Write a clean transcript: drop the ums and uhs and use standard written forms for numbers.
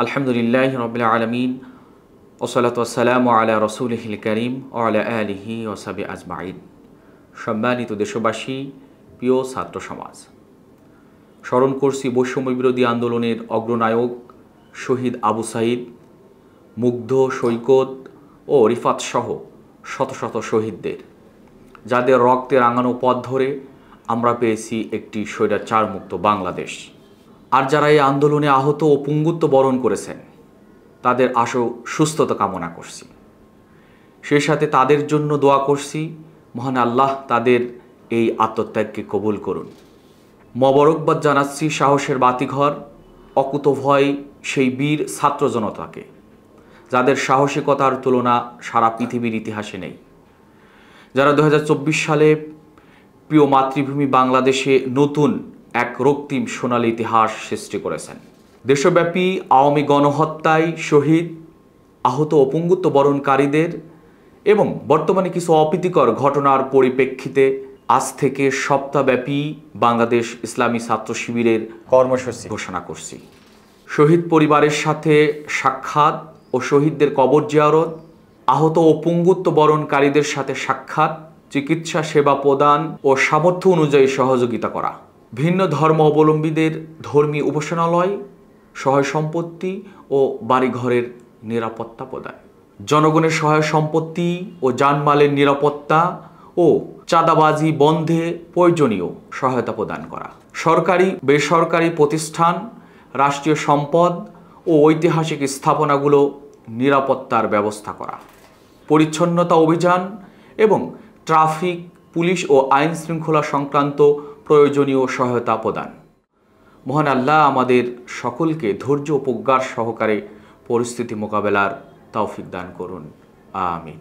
আলহামদুলিল্লাহি রাব্বিল আলামিন ওয়াসসালাতু ওয়াসসালামু আলা রাসূলিহিল কারীম ওয়া আলা আলিহি ওয়া সাহবিহি আজমাইন। সম্মানিত দেশবাসী, প্রিয় ছাত্র সমাজ, স্মরণ করছি বৈষম্য বিরোধী আন্দোলনের অগ্রনায়ক শহীদ আবু সাঈদ, মুগ্ধ, সৈকত ও রিফাত সহ শত শত শহীদদের, যাদের রক্তে রাঙানো পথ ধরে আমরা পেয়েছি একটি স্বৈরাচার মুক্ত বাংলাদেশ। আর যারা এই আন্দোলনে আহত ও পঙ্গুত্ব বরণ করেছেন, তাদের আশু সুস্থতা কামনা করছি। সেই সাথে তাদের জন্য দোয়া করছি, মহান আল্লাহ তাদের এই আত্মত্যাগকে কবুল করুন। মোবারকবাদ জানাচ্ছি সাহসের বাতিঘর, অকুতোভয় সেই বীর ছাত্র জনতাকে, যাদের সাহসিকতার তুলনা সারা পৃথিবীর ইতিহাসে নেই, যারা 2024 সালে প্রিয় মাতৃভূমি বাংলাদেশে নতুন এক রক্তিম সোনালী ইতিহাস সৃষ্টি করেছেন। দেশব্যাপী আওয়ামী গণহত্যায় শহীদ, আহত ও পঙ্গুত্ব বরণকারীদের এবং বর্তমানে কিছু অপ্রীতিকর ঘটনার পরিপ্রেক্ষিতে আজ থেকে সপ্তাহব্যাপী বাংলাদেশ ইসলামী ছাত্র শিবিরের কর্মসূচি ঘোষণা করছি। শহীদ পরিবারের সাথে সাক্ষাৎ ও শহীদদের কবর জিয়ারত, আহত ও পঙ্গুত্ব বরণকারীদের সাথে সাক্ষাৎ, চিকিৎসা সেবা প্রদান ও সামর্থ্য অনুযায়ী সহযোগিতা করা, ভিন্ন ধর্ম অবলম্বীদের ধর্মীয় উপাসনালয়, সহায় সম্পত্তি ও বাড়িঘরের নিরাপত্তা প্রদান, জনগণের সহায় সম্পত্তি ও জানমালের নিরাপত্তা ও চাঁদাবাজি বন্ধে প্রয়োজনীয় সহায়তা প্রদান করা, সরকারি বেসরকারি প্রতিষ্ঠান, রাষ্ট্রীয় সম্পদ ও ঐতিহাসিক স্থাপনাগুলো নিরাপত্তার ব্যবস্থা করা, পরিচ্ছন্নতা অভিযান এবং ট্রাফিক পুলিশ ও আইন শৃঙ্খলা সংক্রান্ত প্রয়োজনীয় সহায়তা প্রদান। মহান আল্লাহ আমাদের সকলকে ধৈর্য ও প্রজ্ঞার সহকারে পরিস্থিতি মোকাবেলার তৌফিক দান করুন। আমিন।